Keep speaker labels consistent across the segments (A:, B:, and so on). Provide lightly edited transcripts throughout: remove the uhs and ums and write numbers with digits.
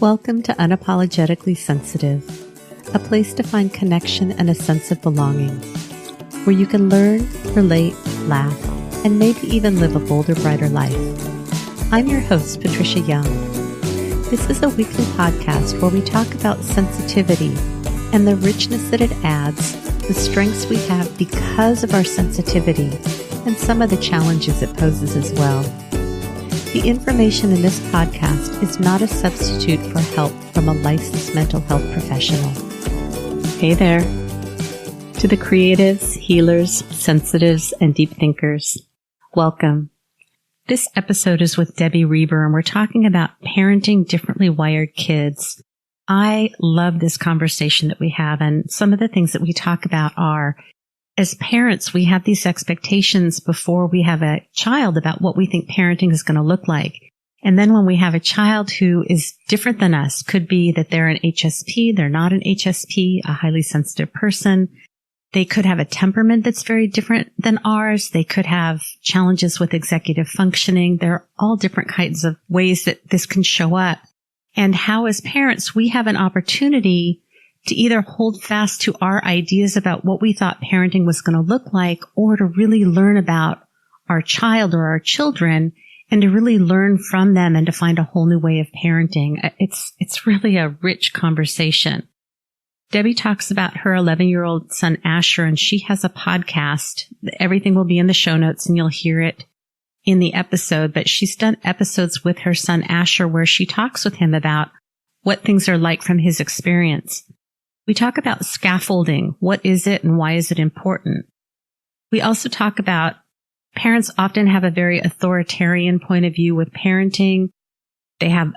A: Welcome to Unapologetically Sensitive, a place to find connection and a sense of belonging, where you can learn, relate, laugh, and maybe even live a bolder, brighter life. I'm your host, Patricia Young. This is a weekly podcast where we talk about sensitivity and the richness that it adds, the strengths we have because of our sensitivity, and some of the challenges it poses as well. The information in this podcast is not a substitute for help from a licensed mental health professional. Hey there. To the creatives, healers, sensitives, and deep thinkers, welcome. This episode is with Debbie Reber, and we're talking about parenting differently wired kids. I love this conversation that we have, and some of the things that we talk about are, as parents, we have these expectations before we have a child about what we think parenting is going to look like. And then when we have a child who is different than us, could be that they're an HSP, they're not an HSP, a highly sensitive person. They could have a temperament that's very different than ours. They could have challenges with executive functioning. There are all different kinds of ways that this can show up. And how, as parents, we have an opportunity to either hold fast to our ideas about what we thought parenting was going to look like, or to really learn about our child or our children and to really learn from them and to find a whole new way of parenting. It's really a rich conversation. Debbie talks about her 11-year-old son, Asher, and she has a podcast. Everything will be in the show notes and you'll hear it in the episode, but she's done episodes with her son, Asher, where she talks with him about what things are like from his experience. We talk about scaffolding. What is it and why is it important? We also talk about parents often have a very authoritarian point of view with parenting. They have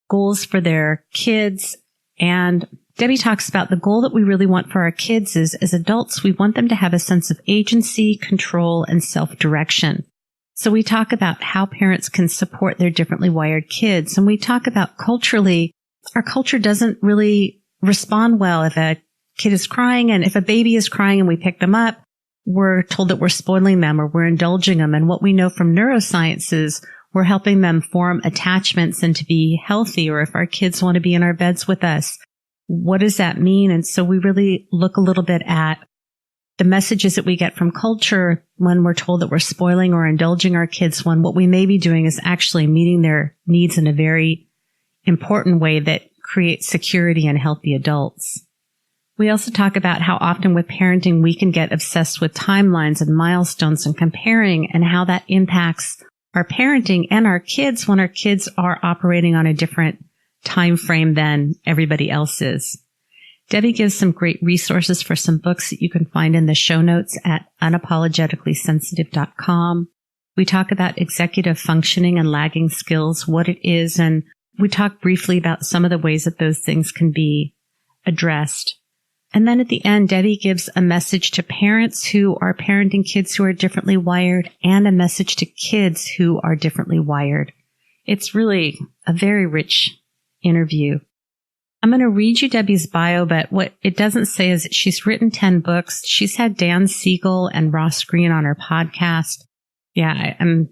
A: goals for their kids. And Debbie talks about the goal that we really want for our kids is, as adults, we want them to have a sense of agency, control, and self-direction. So we talk about how parents can support their differently wired kids. And we talk about culturally, our culture doesn't really respond well if a kid is crying, and if a baby is crying and we pick them up, we're told that we're spoiling them or we're indulging them. And what we know from neuroscience is we're helping them form attachments and to be healthy. Or if our kids want to be in our beds with us, what does that mean? And so we really look a little bit at the messages that we get from culture when we're told that we're spoiling or indulging our kids, when what we may be doing is actually meeting their needs in a very important way that create security and healthy adults. We also talk about how often with parenting we can get obsessed with timelines and milestones and comparing, and how that impacts our parenting and our kids when our kids are operating on a different time frame than everybody else is. Debbie gives some great resources for some books that you can find in the show notes at unapologeticallysensitive.com. We talk about executive functioning and lagging skills, what it is, and we talk briefly about some of the ways that those things can be addressed. And then at the end, Debbie gives a message to parents who are parenting kids who are differently wired, and a message to kids who are differently wired. It's really a very rich interview. I'm going to read you Debbie's bio, but what it doesn't say is that she's written 10 books. She's had Dan Siegel and Ross Greene on her podcast. Yeah, I'm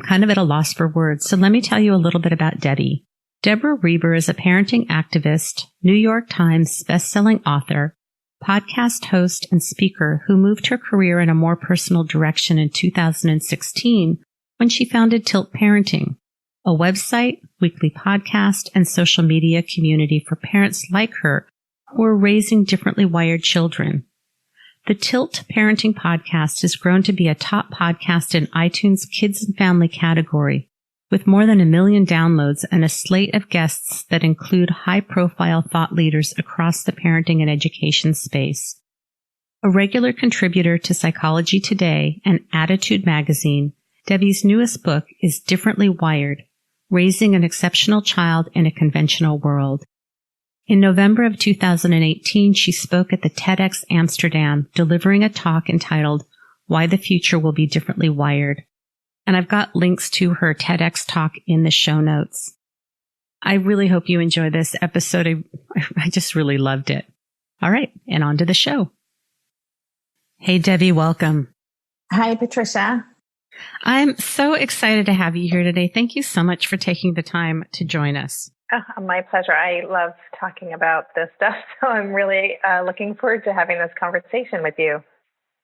A: kind of at a loss for words. So let me tell you a little bit about Debbie. Deborah Reber is a parenting activist, New York Times bestselling author, podcast host, and speaker who moved her career in a more personal direction in 2016 when she founded Tilt Parenting, a website, weekly podcast, and social media community for parents like her who are raising differently wired children. The Tilt Parenting podcast has grown to be a top podcast in iTunes Kids and Family category, with more than 1 million downloads and a slate of guests that include high-profile thought leaders across the parenting and education space. A regular contributor to Psychology Today and Attitude magazine, Debbie's newest book is Differently Wired: Raising an Exceptional Child in a Conventional World. In November of 2018, she spoke at the TEDx Amsterdam, delivering a talk entitled Why the Future Will Be Differently Wired. And I've got links to her TEDx talk in the show notes. I really hope you enjoy this episode. I just really loved it. All right, and on to the show. Hey, Debbie, welcome.
B: Hi, Patricia.
A: I'm so excited to have you here today. Thank you so much for taking the time to join us.
B: Oh, my pleasure. I love talking about this stuff. So I'm really looking forward to having this conversation with you.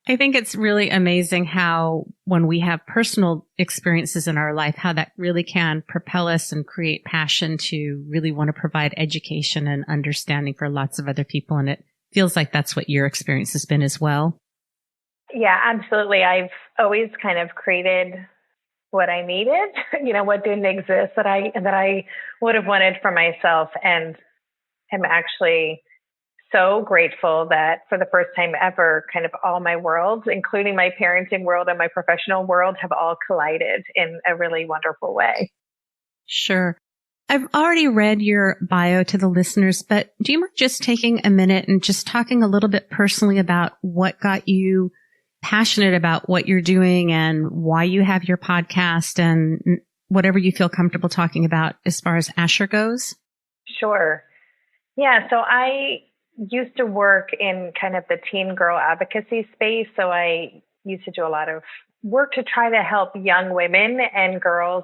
A: I think it's really amazing how when we have personal experiences in our life, how that really can propel us and create passion to really want to provide education and understanding for lots of other people. And it feels like that's what your experience has been as well.
B: Yeah, absolutely. I've always kind of created what I needed, what didn't exist that I would have wanted for myself. And I'm actually so grateful that for the first time ever, kind of all my worlds, including my parenting world and my professional world, have all collided in a really wonderful way.
A: Sure. I've already read your bio to the listeners, but do you mind just taking a minute and just talking a little bit personally about what got you passionate about what you're doing and why you have your podcast and whatever you feel comfortable talking about as far as Asher goes?
B: Sure. Yeah. So I used to work in kind of the teen girl advocacy space. So I used to do a lot of work to try to help young women and girls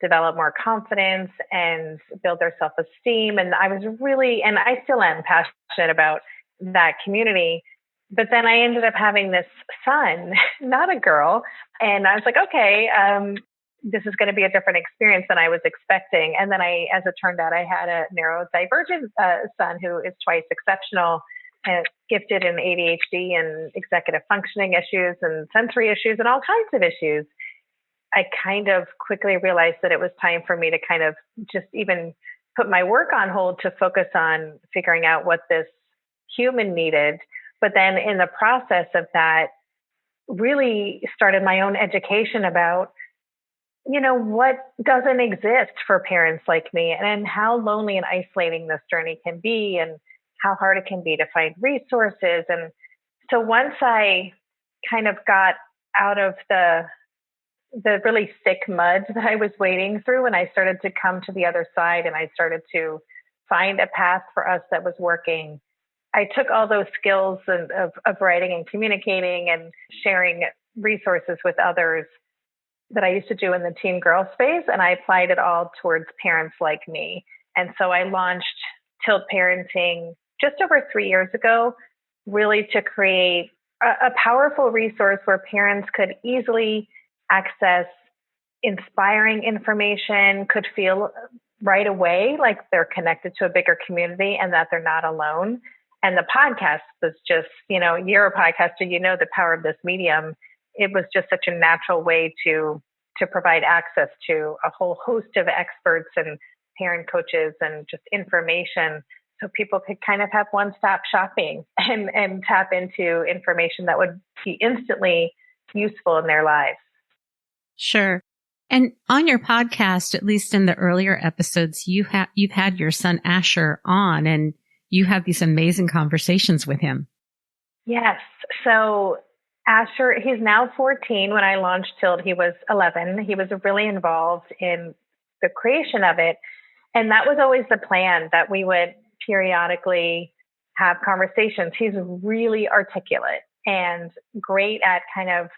B: develop more confidence and build their self-esteem. And I was really, and I still am passionate about that community. But then I ended up having this son, not a girl. And I was like, okay, this is going to be a different experience than I was expecting. And then as it turned out, I had a neurodivergent son who is twice exceptional and gifted in ADHD and executive functioning issues and sensory issues and all kinds of issues. I kind of quickly realized that it was time for me to kind of just even put my work on hold to focus on figuring out what this human needed. But then in the process of that, really started my own education about, what doesn't exist for parents like me and how lonely and isolating this journey can be and how hard it can be to find resources. And so once I kind of got out of the really thick mud that I was wading through, and I started to come to the other side and I started to find a path for us that was working, I took all those skills of writing and communicating and sharing resources with others that I used to do in the teen girl space, and I applied it all towards parents like me. And so I launched Tilt Parenting just over 3 years ago, really to create a powerful resource where parents could easily access inspiring information, could feel right away like they're connected to a bigger community and that they're not alone. And the podcast was just, you're a podcaster, the power of this medium. It was just such a natural way to provide access to a whole host of experts and parent coaches and just information so people could kind of have one-stop shopping and tap into information that would be instantly useful in their lives.
A: Sure. And on your podcast, at least in the earlier episodes, you've had your son Asher on and you have these amazing conversations with him.
B: Yes. So Asher, he's now 14. When I launched Tilt, he was 11. He was really involved in the creation of it. And that was always the plan, that we would periodically have conversations. He's really articulate and great at kind of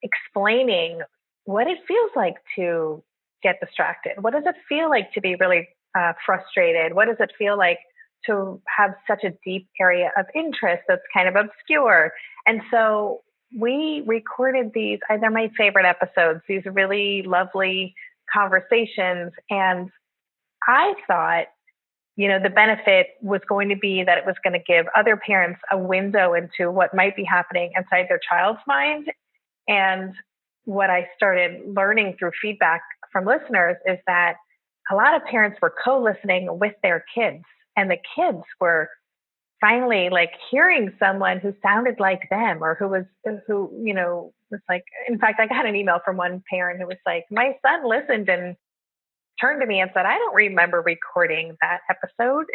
B: explaining what it feels like to get distracted. What does it feel like to be really frustrated? What does it feel like to have such a deep area of interest that's kind of obscure? And so we recorded these, they're my favorite episodes, these really lovely conversations. And I thought, the benefit was going to be that it was going to give other parents a window into what might be happening inside their child's mind. And what I started learning through feedback from listeners is that a lot of parents were co-listening with their kids, and the kids were finally like hearing someone who sounded like them or who was like, in fact, I got an email from one parent who was like, my son listened and turned to me and said, I don't remember recording that episode,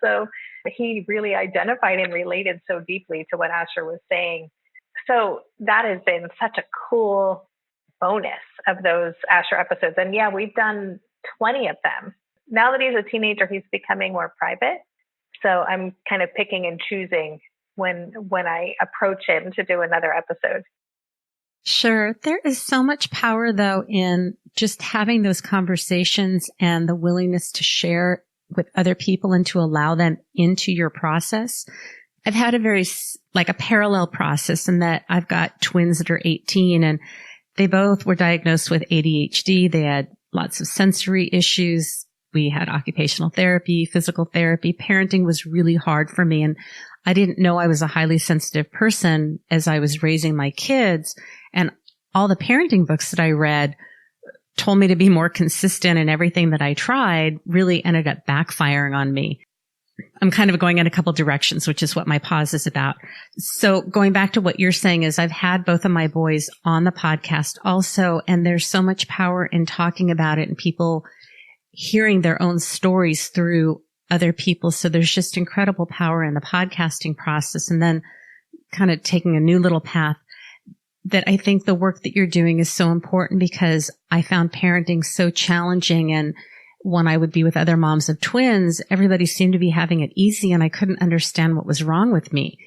B: so he really identified and related so deeply to what Asher was saying. So that has been such a cool bonus of those Asher episodes. And yeah, we've done 20 of them. Now that he's a teenager, he's becoming more private. So I'm kind of picking and choosing when I approach him to do another episode.
A: Sure. There is so much power, though, in just having those conversations and the willingness to share with other people and to allow them into your process. I've had a parallel process in that I've got twins that are 18 and they both were diagnosed with ADHD. They had lots of sensory issues. We had occupational therapy, physical therapy. Parenting was really hard for me. And I didn't know I was a highly sensitive person as I was raising my kids. And all the parenting books that I read told me to be more consistent, and everything that I tried really ended up backfiring on me. I'm kind of going in a couple directions, which is what my pause is about. So going back to what you're saying is I've had both of my boys on the podcast also, and there's so much power in talking about it and people hearing their own stories through other people. So there's just incredible power in the podcasting process. And then kind of taking a new little path that I think the work that you're doing is so important, because I found parenting so challenging. And when I would be with other moms of twins, everybody seemed to be having it easy and I couldn't understand what was wrong with me.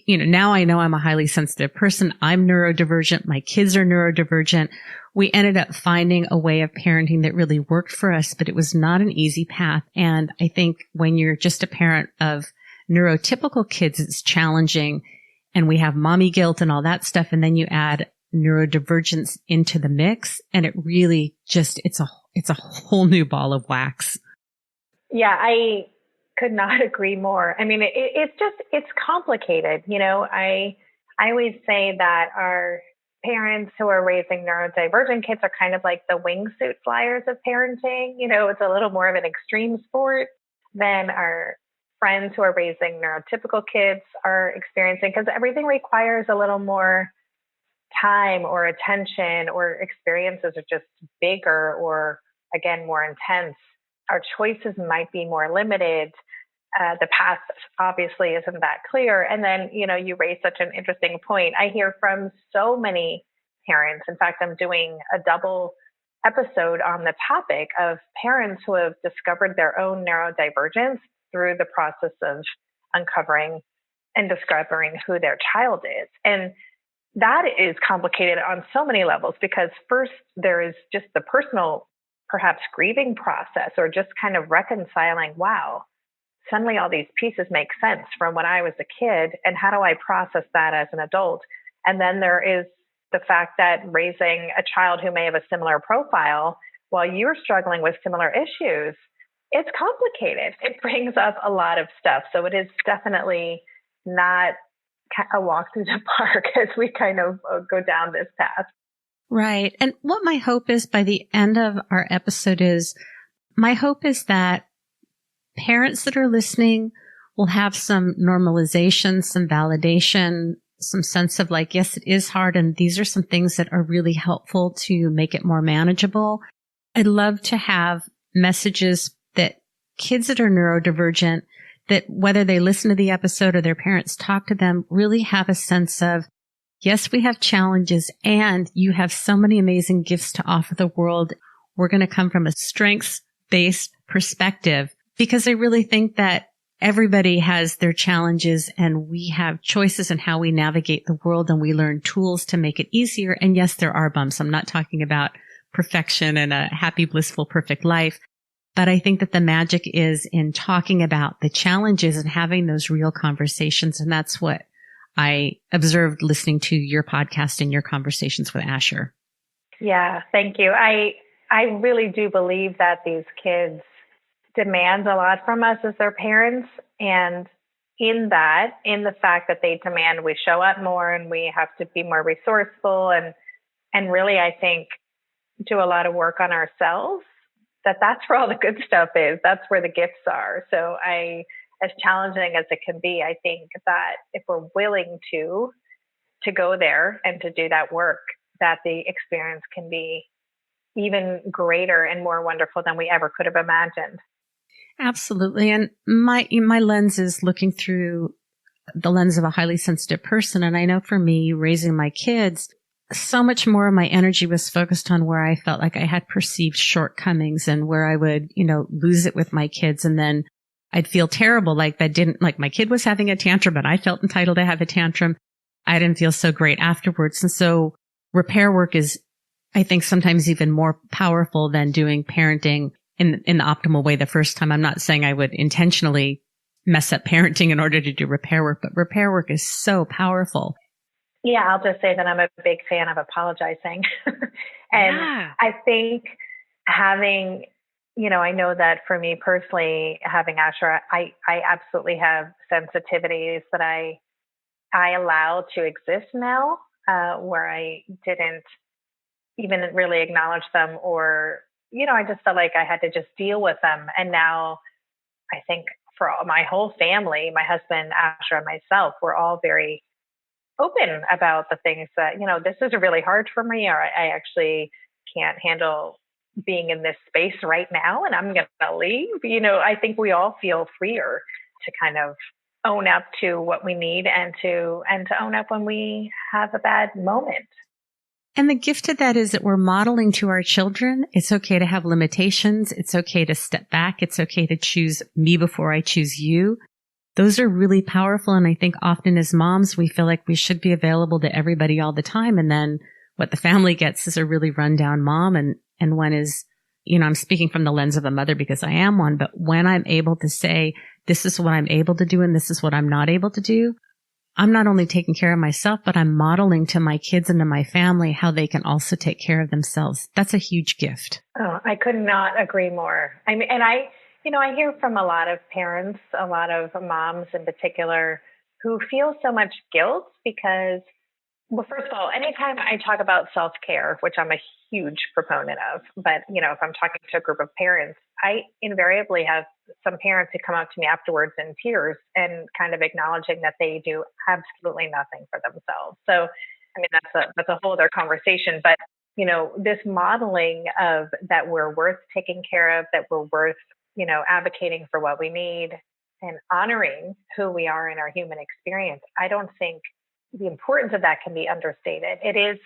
A: Now I know I'm a highly sensitive person. I'm neurodivergent. My kids are neurodivergent. We ended up finding a way of parenting that really worked for us, but it was not an easy path. And I think when you're just a parent of neurotypical kids, it's challenging. And we have mommy guilt and all that stuff. And then you add neurodivergence into the mix, and it really just, it's a whole new ball of wax.
B: Yeah, I could not agree more. I mean, it's complicated. I always say that our parents who are raising neurodivergent kids are kind of like the wingsuit flyers of parenting. It's a little more of an extreme sport than our friends who are raising neurotypical kids are experiencing, because everything requires a little more time or attention, or experiences are just bigger or, again, more intense. Our choices might be more limited. The path obviously isn't that clear. And then, you raise such an interesting point. I hear from so many parents. In fact, I'm doing a double episode on the topic of parents who have discovered their own neurodivergence through the process of uncovering and discovering who their child is. And that is complicated on so many levels, because first there is just the personal, perhaps grieving process, or just kind of reconciling, wow, suddenly all these pieces make sense from when I was a kid, and how do I process that as an adult? And then there is the fact that raising a child who may have a similar profile while you're struggling with similar issues, it's complicated. It brings up a lot of stuff. So it is definitely not a walk through the park as we kind of go down this path.
A: Right. And what my hope is by the end of our episode is, my hope is that parents that are listening will have some normalization, some validation, some sense of like, yes, it is hard. And these are some things that are really helpful to make it more manageable. I'd love to have messages that kids that are neurodivergent, that whether they listen to the episode or their parents talk to them, really have a sense of, yes, we have challenges and you have so many amazing gifts to offer the world. We're going to come from a strengths-based perspective, because I really think that everybody has their challenges and we have choices in how we navigate the world, and we learn tools to make it easier. And yes, there are bumps. I'm not talking about perfection and a happy, blissful, perfect life. But I think that the magic is in talking about the challenges and having those real conversations. And that's what I observed listening to your podcast and your conversations with Asher.
B: Yeah, thank you. I really do believe that these kids demand a lot from us as their parents. And in the fact that they demand we show up more and we have to be more resourceful and really, I think, do a lot of work on ourselves, that's where all the good stuff is. That's where the gifts are. So as challenging as it can be, I think that if we're willing to go there and to do that work, that the experience can be even greater and more wonderful than we ever could have imagined.
A: Absolutely. And my lens is looking through the lens of a highly sensitive person. And I know for me, raising my kids, so much more of my energy was focused on where I felt like I had perceived shortcomings and where I would, lose it with my kids. And then I'd feel terrible, like my kid was having a tantrum, but I felt entitled to have a tantrum. I didn't feel so great afterwards. And so repair work is, I think, sometimes even more powerful than doing parenting in the optimal way the first time. I'm not saying I would intentionally mess up parenting in order to do repair work, but repair work is so powerful.
B: Yeah, I'll just say that I'm a big fan of apologizing. And
A: Yeah.
B: I think having, I know that for me personally, having Asher, I absolutely have sensitivities that I allow to exist now, where I didn't even really acknowledge them, or, I just felt like I had to just deal with them. And now I think for my whole family, my husband, Asher, and myself, we're all very open about the things that, this is really hard for me, or I actually can't handle being in this space right now and I'm going to leave. I think we all feel freer to kind of own up to what we need and to own up when we have a bad moment.
A: And the gift of that is that we're modeling to our children. It's okay to have limitations. It's okay to step back. It's okay to choose me before I choose you. Those are really powerful. And I think often as moms, we feel like we should be available to everybody all the time. And then what the family gets is a really rundown mom. And one is, I'm speaking from the lens of a mother because I am one, but when I'm able to say, this is what I'm able to do and this is what I'm not able to do, I'm not only taking care of myself, but I'm modeling to my kids and to my family how they can also take care of themselves. That's a huge gift.
B: Oh, I could not agree more. I mean, and I hear from a lot of parents, a lot of moms in particular, who feel so much guilt because, well, first of all, anytime I talk about self-care, which I'm a huge proponent of, but, if I'm talking to a group of parents, I invariably have some parents who come up to me afterwards in tears and kind of acknowledging that they do absolutely nothing for themselves. So, I mean, that's a whole other conversation, but, this modeling of that we're worth taking care of, that we're worth, advocating for what we need and honoring who we are in our human experience. I don't think the importance of that can be understated. It is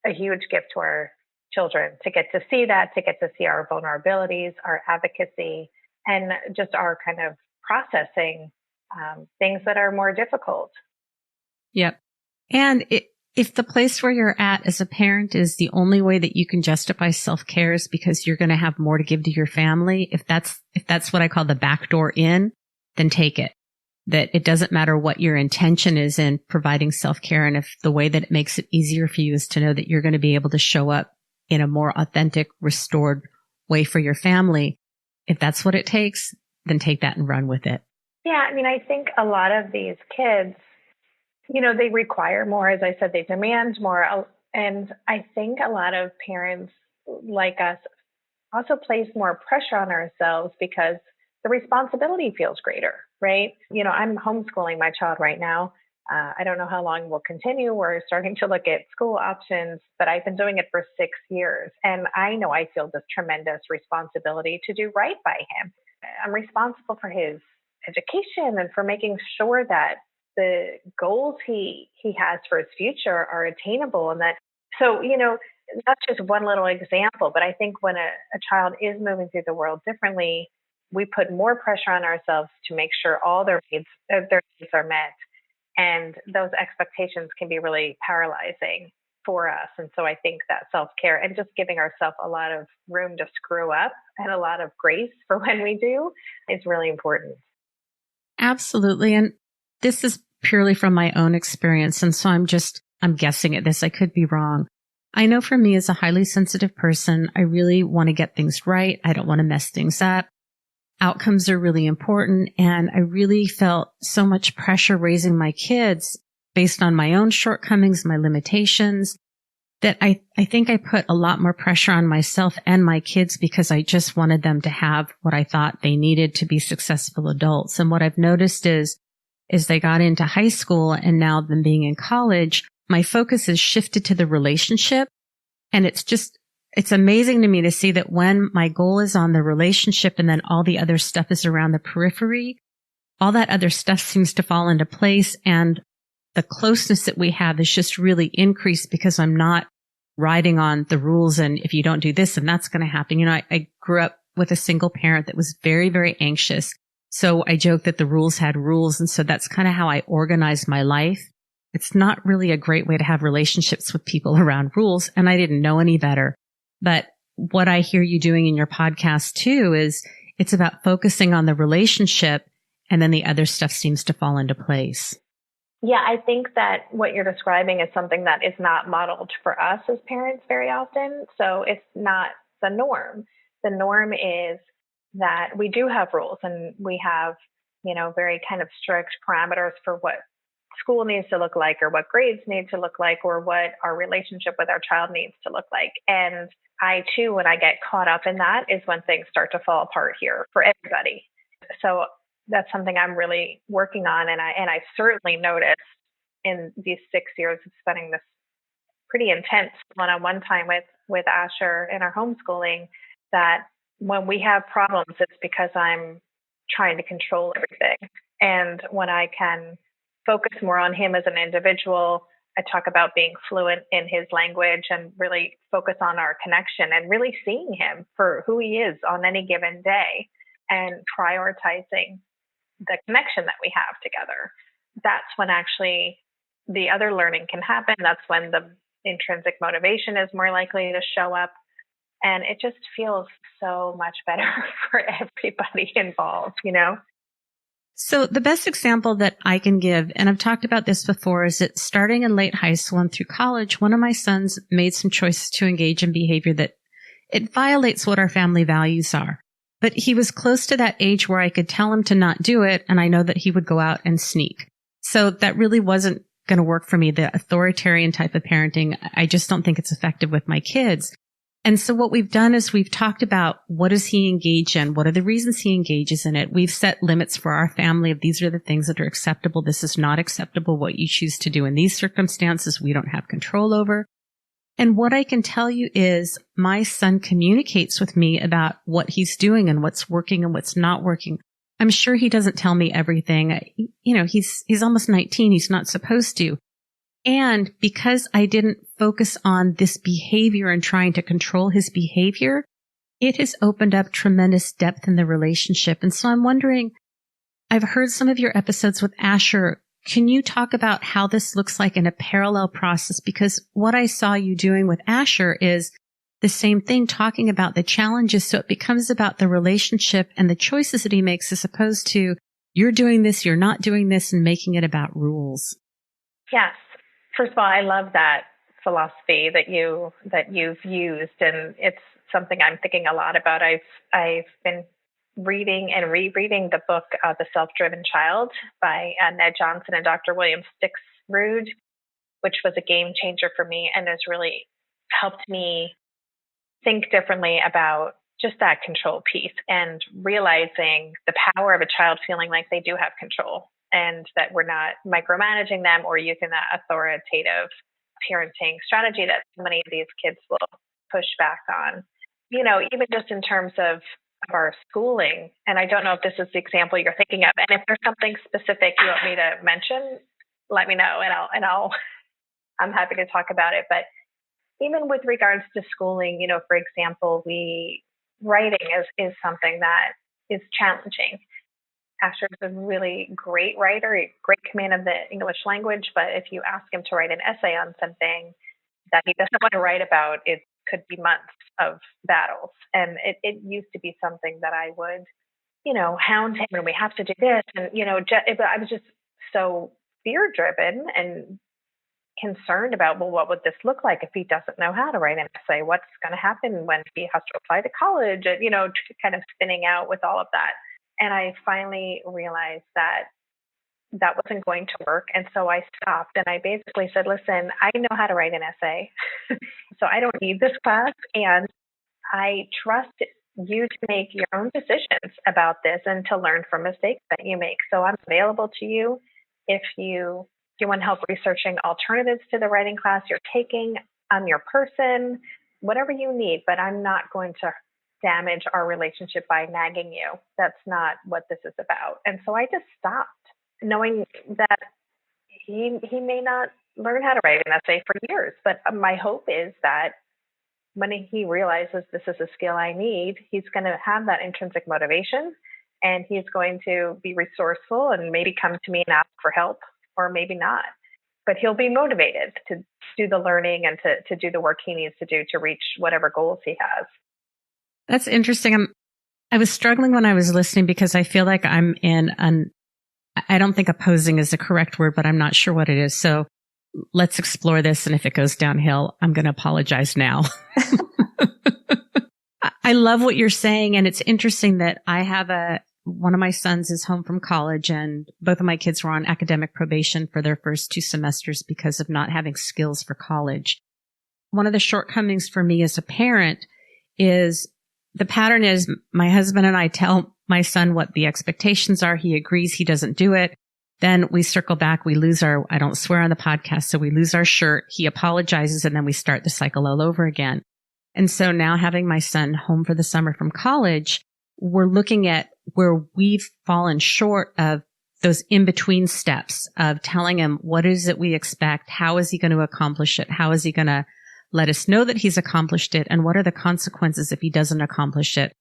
B: a huge gift to our children to get to see that, to get to see our vulnerabilities, our advocacy, and just our kind of processing things that are more difficult.
A: Yep. And if the place where you're at as a parent is the only way that you can justify self-care is because you're going to have more to give to your family, if that's what I call the back door in, then take it. That it doesn't matter what your intention is in providing self-care. And if the way that it makes it easier for you is to know that you're going to be able to show up in a more authentic, restored way for your family, if that's what it takes, then take that and run with it.
B: Yeah. I mean, I think a lot of these kids, they require more. As I said, they demand more. And I think a lot of parents like us also place more pressure on ourselves because the responsibility feels greater, right? I'm homeschooling my child right now. I don't know how long we'll continue. We're starting to look at school options, but I've been doing it for 6 years. And I know I feel this tremendous responsibility to do right by him. I'm responsible for his education and for making sure that the goals he has for his future are attainable. And that, so, that's just one little example. But I think when a child is moving through the world differently, we put more pressure on ourselves to make sure all their needs are met. And those expectations can be really paralyzing for us. And so I think that self-care and just giving ourselves a lot of room to screw up and a lot of grace for when we do is really important.
A: Absolutely. And this is purely from my own experience. And so I'm guessing at this. I could be wrong. I know for me as a highly sensitive person, I really want to get things right. I don't want to mess things up. Outcomes are really important. And I really felt so much pressure raising my kids based on my own shortcomings, my limitations, that I think I put a lot more pressure on myself and my kids because I just wanted them to have what I thought they needed to be successful adults. And what I've noticed is they got into high school and now them being in college, my focus has shifted to the relationship. And it's amazing to me to see that when my goal is on the relationship and then all the other stuff is around the periphery, all that other stuff seems to fall into place. And the closeness that we have is just really increased because I'm not riding on the rules. And if you don't do this, then that's going to happen. I grew up with a single parent that was very, very anxious. So I joke that the rules had rules. And so that's kind of how I organized my life. It's not really a great way to have relationships with people around rules. And I didn't know any better. But what I hear you doing in your podcast too is it's about focusing on the relationship, and then the other stuff seems to fall into place.
B: Yeah, I think that what you're describing is something that is not modeled for us as parents very often. So it's not the norm. The norm is that we do have rules, and we have, very kind of strict parameters for what school needs to look like, or what grades need to look like, or what our relationship with our child needs to look like. And I too, when I get caught up in that, is when things start to fall apart here for everybody. So that's something I'm really working on. And I certainly noticed in these 6 years of spending this pretty intense one-on-one time with Asher in our homeschooling, that when we have problems, it's because I'm trying to control everything. And when I can focus more on him as an individual, I talk about being fluent in his language and really focus on our connection and really seeing him for who he is on any given day and prioritizing the connection that we have together. That's when actually the other learning can happen. That's when the intrinsic motivation is more likely to show up. And it just feels so much better for everybody involved,
A: So the best example that I can give, and I've talked about this before, is that starting in late high school and through college, one of my sons made some choices to engage in behavior that it violates what our family values are. But he was close to that age where I could tell him to not do it, and I know that he would go out and sneak. So that really wasn't going to work for me, the authoritarian type of parenting. I just don't think it's effective with my kids. And so what we've done is we've talked about what does he engage in? What are the reasons he engages in it? We've set limits for our family of these are the things that are acceptable. This is not acceptable. What you choose to do in these circumstances, we don't have control over. And what I can tell you is my son communicates with me about what he's doing and what's working and what's not working. I'm sure he doesn't tell me everything. He's almost 19. He's not supposed to. And because I didn't focus on this behavior and trying to control his behavior, it has opened up tremendous depth in the relationship. And so I'm wondering, I've heard some of your episodes with Asher. Can you talk about how this looks like in a parallel process? Because what I saw you doing with Asher is the same thing, talking about the challenges. So it becomes about the relationship and the choices that he makes as opposed to you're doing this, you're not doing this, and making it about rules.
B: Yes. First of all, I love that philosophy that you've used, and it's something I'm thinking a lot about. I've been reading and rereading the book The Self-Driven Child by Ned Johnson and Dr. William Stixrud, which was a game changer for me and has really helped me think differently about just that control piece and realizing the power of a child feeling like they do have control, and that we're not micromanaging them or using that authoritative parenting strategy that so many of these kids will push back on. Even just in terms of our schooling, and I don't know if this is the example you're thinking of, and if there's something specific you want me to mention, let me know, and I'm happy to talk about it. But even with regards to schooling, for example, writing is something that is challenging. Asher is a really great writer, a great command of the English language, but if you ask him to write an essay on something that he doesn't want to write about, it could be months of battles. And it used to be something that I would, hound him, and we have to do this. And, I was just so fear-driven and concerned about, well, what would this look like if he doesn't know how to write an essay? What's going to happen when he has to apply to college? And, kind of spinning out with all of that. And I finally realized that wasn't going to work. And so I stopped and I basically said, listen, I know how to write an essay. So I don't need this class. And I trust you to make your own decisions about this and to learn from mistakes that you make. So I'm available to you if you want help researching alternatives to the writing class you're taking. I'm your person, whatever you need, but I'm not going to damage our relationship by nagging you. That's not what this is about. And so I just stopped, knowing that he may not learn how to write an essay for years. But my hope is that when he realizes this is a skill I need, he's going to have that intrinsic motivation, and he's going to be resourceful and maybe come to me and ask for help, or maybe not. but he'll be motivated to do the learning and to do the work he needs to do to reach whatever goals he has.
A: That's interesting. I was struggling when I was listening because I feel like I'm in I don't think opposing is the correct word, but I'm not sure what it is. So let's explore this. And if it goes downhill, I'm going to apologize now. I love what you're saying. And it's interesting that I have one of my sons is home from college, and both of my kids were on academic probation for their first 2 semesters because of not having skills for college. One of the shortcomings for me as a parent is the pattern is my husband and I tell my son what the expectations are. He agrees. He doesn't do it. Then we circle back. We lose I don't swear on the podcast. So we lose our shirt. He apologizes, and then we start the cycle all over again. And so now having my son home for the summer from college, we're looking at where we've fallen short of those in-between steps of telling him what is it we expect? How is he going to accomplish it? How is he going to let us know that he's accomplished it? And what are the consequences if he doesn't accomplish it?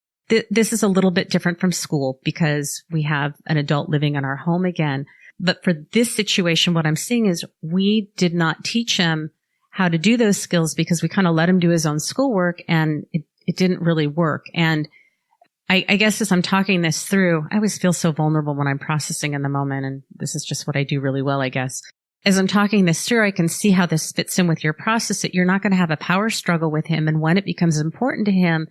A: This is a little bit different from school because we have an adult living in our home again. But for this situation, what I'm seeing is we did not teach him how to do those skills because we kind of let him do his own schoolwork, and it didn't really work. And I guess as I'm talking this through, I always feel so vulnerable when I'm processing in the moment. And this is just what I do really well, I guess. As I'm talking this through, I can see how this fits in with your process, that you're not going to have a power struggle with him. And when it becomes important to him,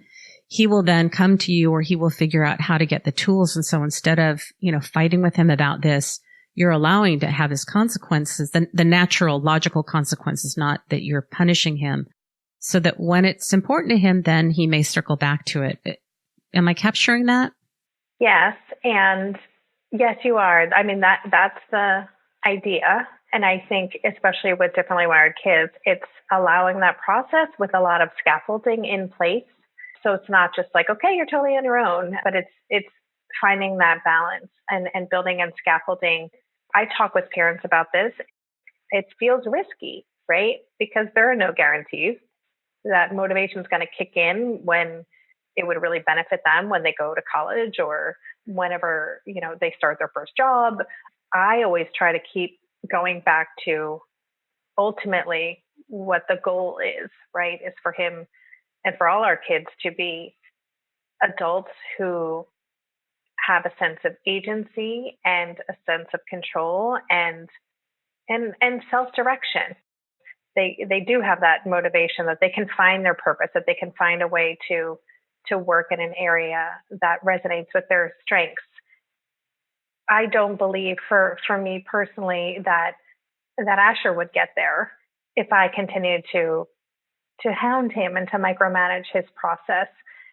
A: he will then come to you, or he will figure out how to get the tools. And so instead of, fighting with him about this, you're allowing to have his consequences, the natural, logical consequences, not that you're punishing him, so that when it's important to him, then he may circle back to it. Am I capturing that?
B: Yes. And yes, you are. I mean, that's the idea. And I think especially with differently wired kids, it's allowing that process with a lot of scaffolding in place. So it's not just like, okay, you're totally on your own, but it's finding that balance and building and scaffolding. I talk with parents about this. It feels risky, right? Because there are no guarantees that motivation is going to kick in when it would really benefit them when they go to college or whenever, they start their first job. I always try to keep going back to ultimately what the goal is, right? Is for him and for all our kids to be adults who have a sense of agency and a sense of control and self-direction. They do have that motivation, that they can find their purpose, that they can find a way to work in an area that resonates with their strengths. I don't believe for me personally that Asher would get there if I continued to hound him and to micromanage his process.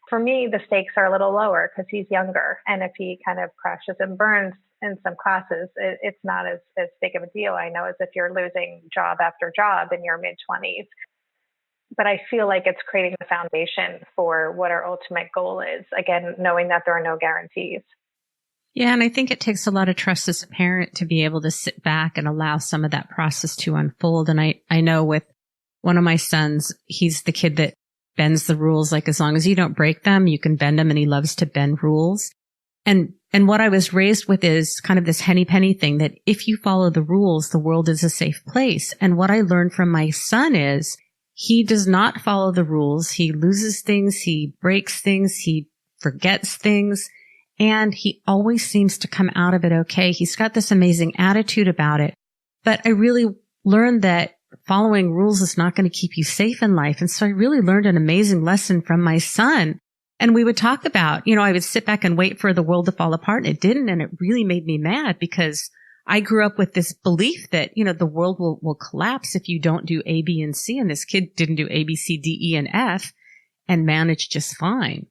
B: For me, the stakes are a little lower because he's younger. And if he kind of crashes and burns in some classes, it's not as big of a deal, I know, as if you're losing job after job in your mid-20s. But I feel like it's creating the foundation for what our ultimate goal is. Again, knowing that there are no guarantees.
A: Yeah. And I think it takes a lot of trust as a parent to be able to sit back and allow some of that process to unfold. And I know with one of my sons, he's the kid that bends the rules. Like, as long as you don't break them, you can bend them. And he loves to bend rules. And what I was raised with is kind of this henny penny thing, that if you follow the rules, the world is a safe place. And what I learned from my son is he does not follow the rules. He loses things. He breaks things. He forgets things. And he always seems to come out of it okay. He's got this amazing attitude about it. But I really learned that following rules is not going to keep you safe in life. And so I really learned an amazing lesson from my son. And we would talk about, I would sit back and wait for the world to fall apart, and it didn't. And it really made me mad because I grew up with this belief that, the world will collapse if you don't do A, B, and C. And this kid didn't do A, B, C, D, E, and F and managed just fine.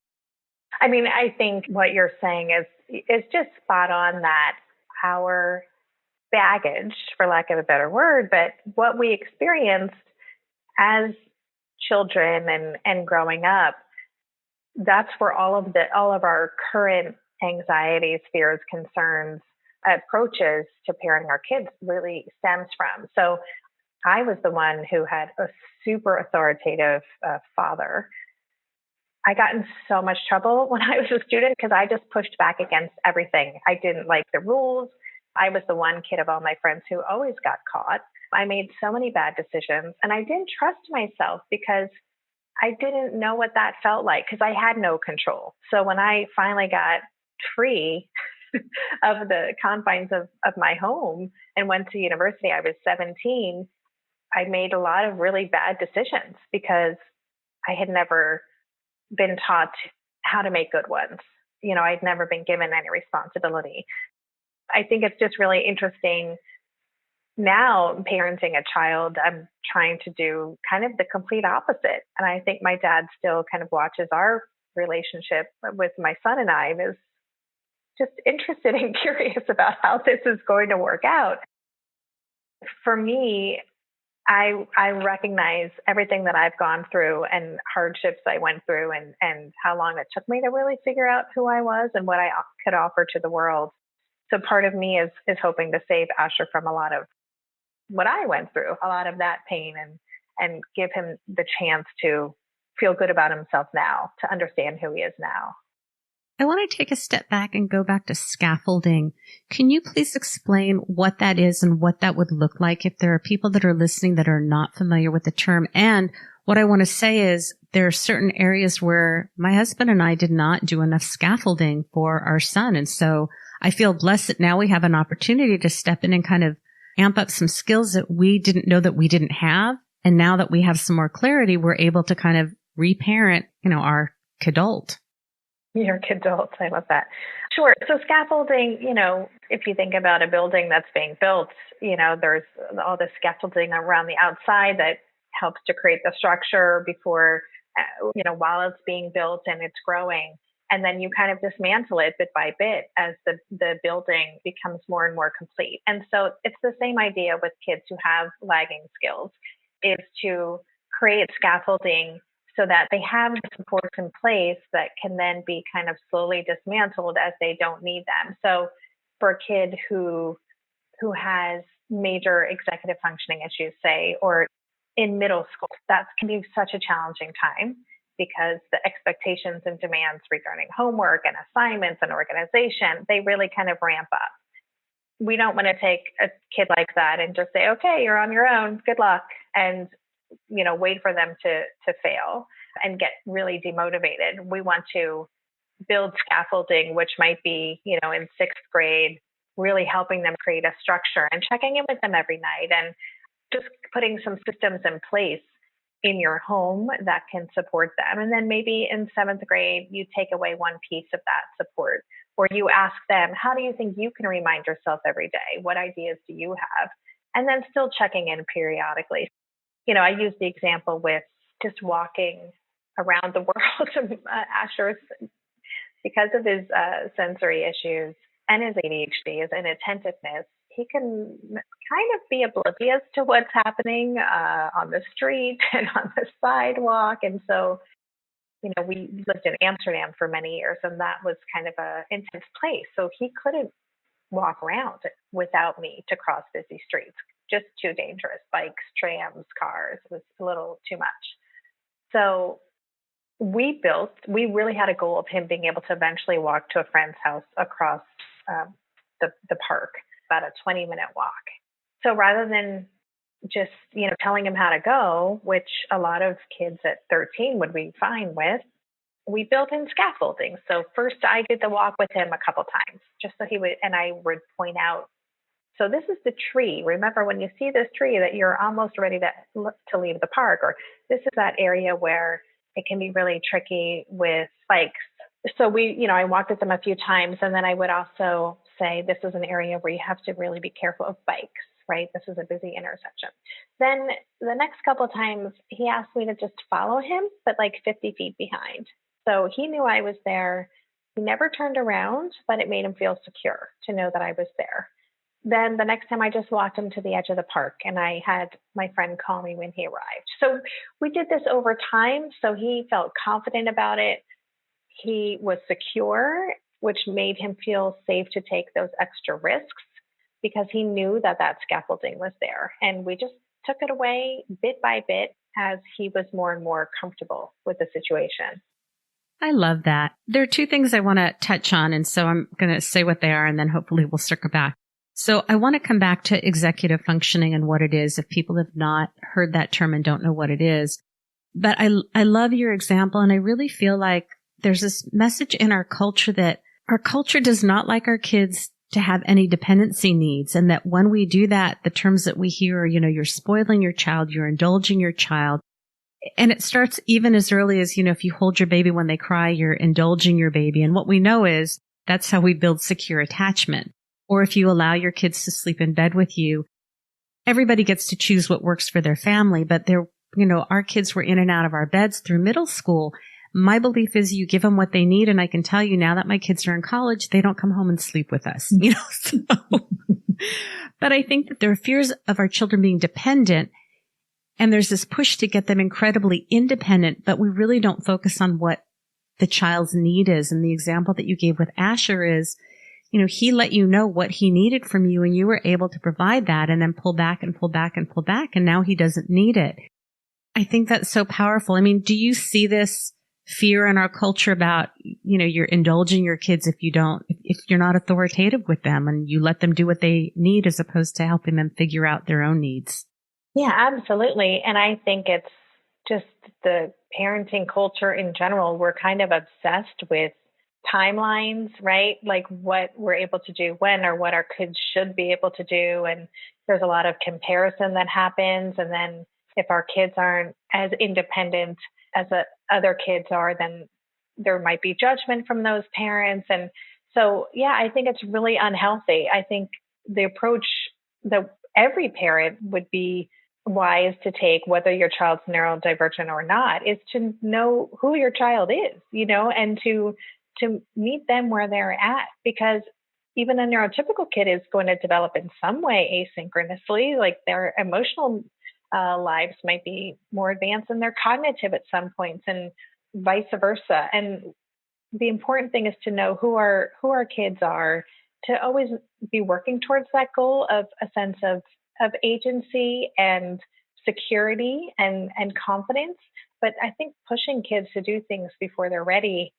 B: I mean, I think what you're saying is just spot on, that our baggage, for lack of a better word, but what we experienced as children and growing up, that's where all of our current anxieties, fears, concerns, approaches to parenting our kids really stems from. So I was the one who had a super authoritative father. I got in so much trouble when I was a student because I just pushed back against everything. I didn't like the rules. I was the one kid of all my friends who always got caught. I made so many bad decisions, and I didn't trust myself because I didn't know what that felt like because I had no control. So when I finally got free of the confines of my home and went to university, I was 17. I made a lot of really bad decisions because I had never been taught how to make good ones. I'd never been given any responsibility. I think it's just really interesting now parenting a child. I'm trying to do kind of the complete opposite. And I think my dad still kind of watches our relationship with my son and I and is just interested and curious about how this is going to work out. For me, I recognize everything that I've gone through and hardships I went through and how long it took me to really figure out who I was and what I could offer to the world. So part of me is hoping to save Asher from a lot of what I went through, a lot of that pain, and give him the chance to feel good about himself now, to understand who he is now.
A: I want to take a step back and go back to scaffolding. Can you please explain what that is and what that would look like if there are people that are listening that are not familiar with the term? And what I want to say is there are certain areas where my husband and I did not do enough scaffolding for our son. And so I feel blessed that now we have an opportunity to step in and kind of amp up some skills that we didn't know that we didn't have. And now that we have some more clarity, we're able to kind of reparent, our kidult.
B: Your kidult. I love that. Sure. So scaffolding, if you think about a building that's being built, there's all the scaffolding around the outside that helps to create the structure before, while it's being built and it's growing. And then you kind of dismantle it bit by bit as the building becomes more and more complete. And so it's the same idea with kids who have lagging skills, is to create scaffolding so that they have the supports in place that can then be kind of slowly dismantled as they don't need them. So for a kid who has major executive functioning issues, say, or in middle school, that can be such a challenging time because the expectations and demands regarding homework and assignments and organization, they really kind of ramp up. We don't want to take a kid like that and just say, okay, you're on your own, good luck, and wait for them to fail and get really demotivated. We want to build scaffolding, which might be, in 6th grade, really helping them create a structure and checking in with them every night and just putting some systems in place in your home that can support them. And then maybe in 7th grade, you take away one piece of that support, or you ask them, how do you think you can remind yourself every day? What ideas do you have? And then still checking in periodically. I use the example with just walking around the world. Asher's, because of his sensory issues and his ADHD, his inattentiveness, he can kind of be oblivious to what's happening on the street and on the sidewalk. And so, we lived in Amsterdam for many years, and that was kind of an intense place. So he couldn't walk around without me to cross busy streets. Just too dangerous. Bikes, trams, cars. It was a little too much. So we really had a goal of him being able to eventually walk to a friend's house across the park, about a 20-minute walk. So rather than just, telling him how to go, which a lot of kids at 13 would be fine with, we built in scaffolding. So first I did the walk with him a couple times, just so he would, and I would point out, so this is the tree. Remember, when you see this tree that you're almost ready to leave the park, or this is that area where it can be really tricky with bikes. So I walked with them a few times, and then I would also say, this is an area where you have to really be careful of bikes, right? This is a busy intersection. Then the next couple of times he asked me to just follow him, but like 50 feet behind. So he knew I was there. He never turned around, but it made him feel secure to know that I was there. Then the next time I just walked him to the edge of the park, and I had my friend call me when he arrived. So we did this over time. So he felt confident about it. He was secure, which made him feel safe to take those extra risks because he knew that scaffolding was there. And we just took it away bit by bit as he was more and more comfortable with the situation.
A: I love that. There are two things I want to touch on. And so I'm going to say what they are, and then hopefully we'll circle back. So I want to come back to executive functioning and what it is if people have not heard that term and don't know what it is. But I love your example, and I really feel like there's this message in our culture that our culture does not like our kids to have any dependency needs. And that when we do that, the terms that we hear are, you're spoiling your child, you're indulging your child. And it starts even as early as, if you hold your baby when they cry, you're indulging your baby. And what we know is that's how we build secure attachment. Or if you allow your kids to sleep in bed with you, everybody gets to choose what works for their family. But our kids were in and out of our beds through middle school. My belief is you give them what they need. And I can tell you now that my kids are in college, they don't come home and sleep with us, so. But I think that there are fears of our children being dependent. And there's this push to get them incredibly independent, but we really don't focus on what the child's need is. And the example that you gave with Asher is, he let you know what he needed from you and you were able to provide that and then pull back and pull back and pull back. And now he doesn't need it. I think that's so powerful. I mean, do you see this fear in our culture about, you're indulging your kids if you're not authoritative with them and you let them do what they need as opposed to helping them figure out their own needs?
B: Yeah, absolutely. And I think it's just the parenting culture in general. We're kind of obsessed with timelines, right? Like what we're able to do when or what our kids should be able to do. And there's a lot of comparison that happens. And then if our kids aren't as independent as other kids are, then there might be judgment from those parents. And so, yeah, I think it's really unhealthy. I think the approach that every parent would be wise to take, whether your child's neurodivergent or not, is to know who your child is, and to meet them where they're at, because even a neurotypical kid is going to develop in some way asynchronously, like their emotional lives might be more advanced than their cognitive at some points and vice versa. And the important thing is to know who our kids are, to always be working towards that goal of a sense of agency and security and confidence. But I think pushing kids to do things before they're ready,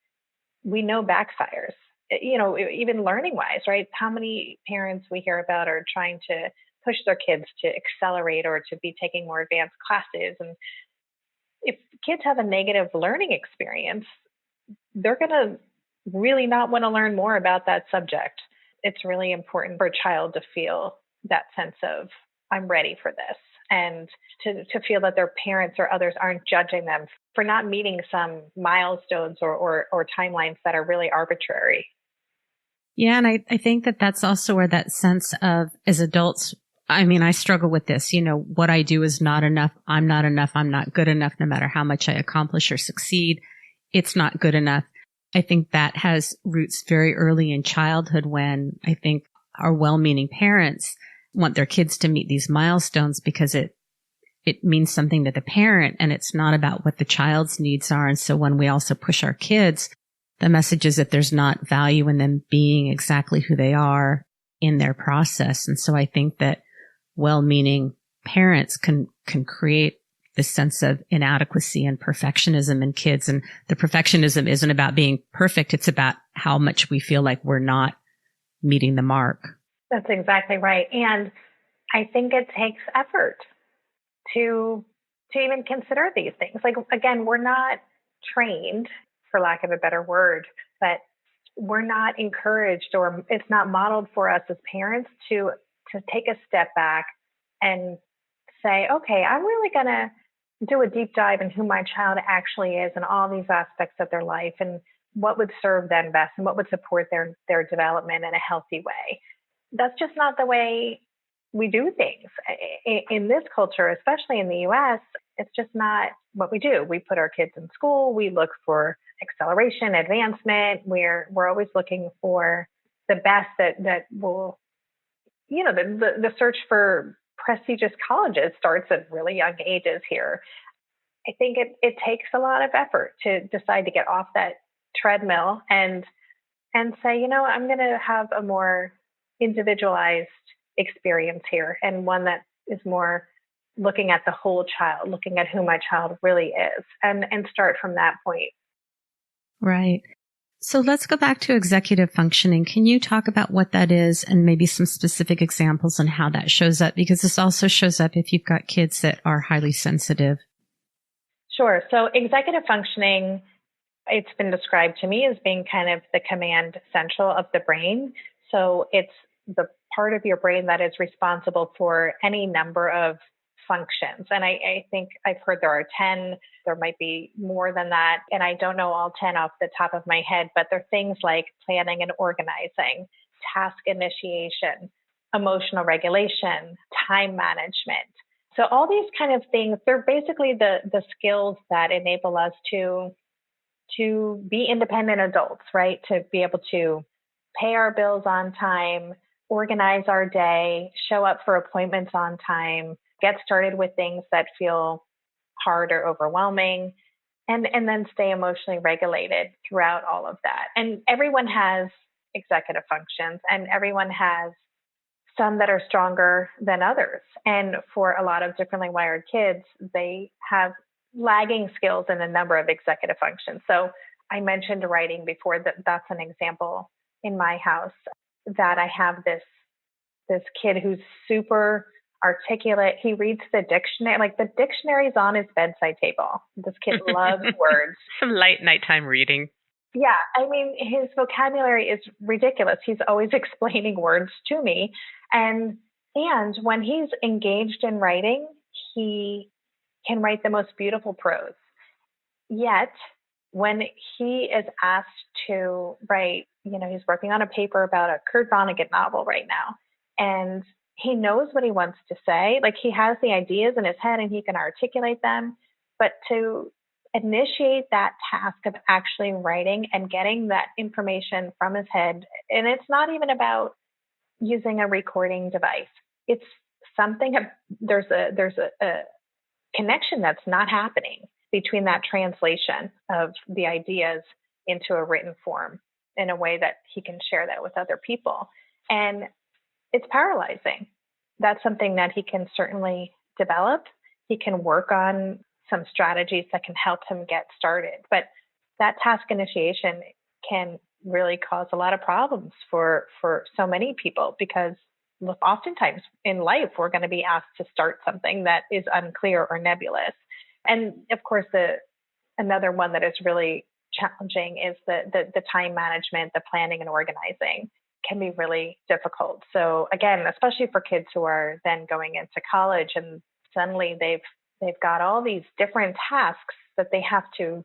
B: we know backfires, even learning wise, right? How many parents we hear about are trying to push their kids to accelerate or to be taking more advanced classes. And if kids have a negative learning experience, they're going to really not want to learn more about that subject. It's really important for a child to feel that sense of, I'm ready for this, and to feel that their parents or others aren't judging them for not meeting some milestones or timelines that are really arbitrary.
A: Yeah. And I think that that's also where that sense of, as adults, I mean, I struggle with this, what I do is not enough. I'm not good enough, no matter how much I accomplish or succeed. It's not good enough. I think that has roots very early in childhood when I think our well-meaning parents want their kids to meet these milestones because it means something to the parent and it's not about what the child's needs are. And so when we also push our kids, the message is that there's not value in them being exactly who they are in their process. And so I think that well-meaning parents can create this sense of inadequacy and perfectionism in kids. And the perfectionism isn't about being perfect. It's about how much we feel like we're not meeting the mark.
B: That's exactly right. And I think it takes effort to even consider these things. Like, again, we're not trained, for lack of a better word, but we're not encouraged, or it's not modeled for us as parents to take a step back and say, okay, I'm really going to do a deep dive in who my child actually is and all these aspects of their life and what would serve them best and what would support their development in a healthy way. That's just not the way we do things. In this culture, especially in the US, it's just not what we do. We put our kids in school. We look for acceleration, advancement. We're always looking for the best that will, the search for prestigious colleges starts at really young ages here. I think it takes a lot of effort to decide to get off that treadmill and say, I'm going to have a more individualized experience here, and one that is more looking at the whole child, looking at who my child really is, and start from that point.
A: Right. So let's go back to executive functioning. Can you talk about what that is and maybe some specific examples on how that shows up? Because this also shows up if you've got kids that are highly sensitive.
B: Sure. So executive functioning, it's been described to me as being kind of the command central of the brain. So it's the part of your brain that is responsible for any number of functions. And I think I've heard there are 10, there might be more than that. And I don't know all 10 off the top of my head, but they're things like planning and organizing, task initiation, emotional regulation, time management. So all these kind of things, they're basically the skills that enable us to be independent adults, right? To be able to pay our bills on time, organize our day, show up for appointments on time, get started with things that feel hard or overwhelming, and then stay emotionally regulated throughout all of that. And everyone has executive functions, and everyone has some that are stronger than others. And for a lot of differently wired kids, they have lagging skills in a number of executive functions. So I mentioned writing before, that's an example in my house, that I have this kid who's super articulate. He reads the dictionary, like the dictionary's on his bedside table. This kid loves words.
C: Some light nighttime reading.
B: Yeah, I mean, his vocabulary is ridiculous. He's always explaining words to me. And when he's engaged in writing, he can write the most beautiful prose. Yet, when he is asked to write, he's working on a paper about a Kurt Vonnegut novel right now, and he knows what he wants to say. Like, he has the ideas in his head and he can articulate them, but to initiate that task of actually writing and getting that information from his head, and it's not even about using a recording device. It's something, there's a connection that's not happening between that translation of the ideas into a written form in a way that he can share that with other people. And it's paralyzing. That's something that he can certainly develop. He can work on some strategies that can help him get started. But that task initiation can really cause a lot of problems for so many people, because oftentimes in life, we're going to be asked to start something that is unclear or nebulous. And of course, another one that is really challenging is the time management, the planning and organizing can be really difficult. So again, especially for kids who are then going into college and suddenly they've got all these different tasks that they have to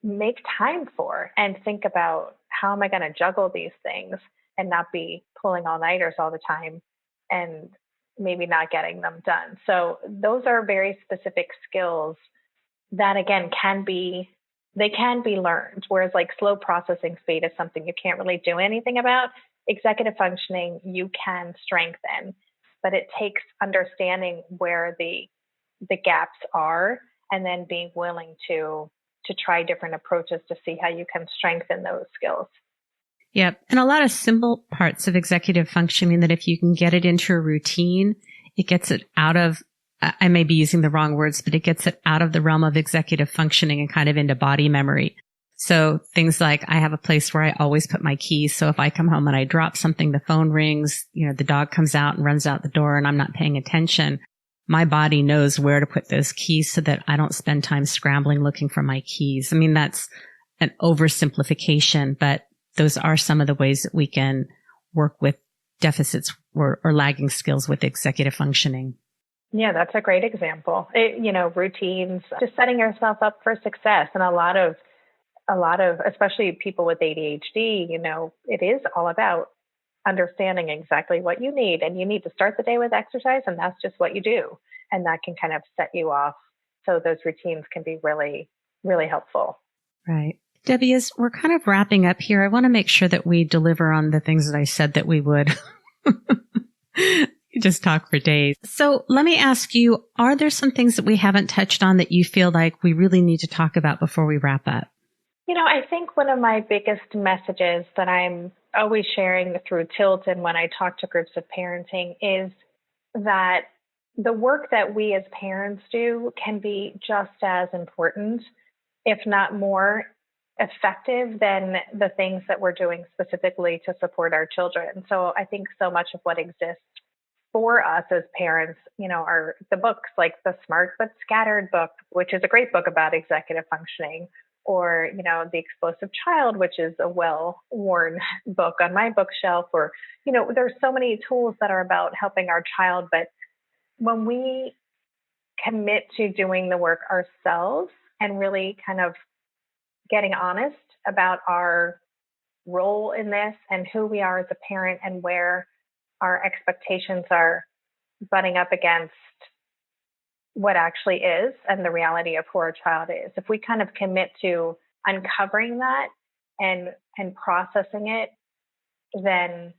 B: make time for and think about, how am I going to juggle these things and not be pulling all-nighters all the time and maybe not getting them done. So those are very specific skills that, again, can be learned. Whereas like slow processing speed is something you can't really do anything about. Executive functioning, you can strengthen, but it takes understanding where the gaps are and then being willing to try different approaches to see how you can strengthen those skills.
A: Yep. And a lot of simple parts of executive functioning that if you can get it into a routine, it gets it out of, I may be using the wrong words, but it gets it out of the realm of executive functioning and kind of into body memory. So things like, I have a place where I always put my keys. So if I come home and I drop something, the phone rings, the dog comes out and runs out the door and I'm not paying attention. My body knows where to put those keys so that I don't spend time scrambling looking for my keys. I mean, that's an oversimplification, but those are some of the ways that we can work with deficits or lagging skills with executive functioning.
B: Yeah, that's a great example. Routines, just setting yourself up for success. And a lot of, especially people with ADHD, it is all about understanding exactly what you need. And you need to start the day with exercise, and that's just what you do. And that can kind of set you off. So those routines can be really, really helpful.
A: Right. Debbie, as we're kind of wrapping up here, I want to make sure that we deliver on the things that I said that we would. Just talk for days. So let me ask you, are there some things that we haven't touched on that you feel like we really need to talk about before we wrap up?
B: I think one of my biggest messages that I'm always sharing through Tilt and when I talk to groups of parenting is that the work that we as parents do can be just as important, if not more, effective than the things that we're doing specifically to support our children. So I think so much of what exists for us as parents, are the books like the Smart but Scattered book, which is a great book about executive functioning, or, The Explosive Child, which is a well-worn book on my bookshelf, or, there's so many tools that are about helping our child. But when we commit to doing the work ourselves and really kind of getting honest about our role in this and who we are as a parent and where our expectations are butting up against what actually is and the reality of who our child is. If we kind of commit to uncovering that and processing it, then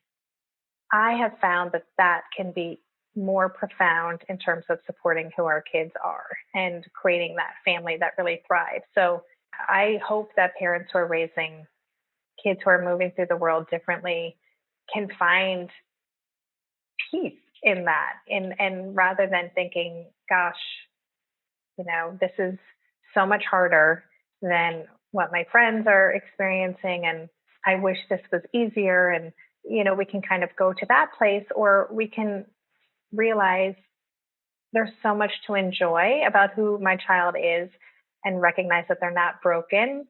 B: I have found that can be more profound in terms of supporting who our kids are and creating that family that really thrives. So I hope that parents who are raising kids who are moving through the world differently can find peace in that. And rather than thinking, gosh, this is so much harder than what my friends are experiencing, and I wish this was easier. And, we can kind of go to that place, or we can realize there's so much to enjoy about who my child is and recognize that they're not broken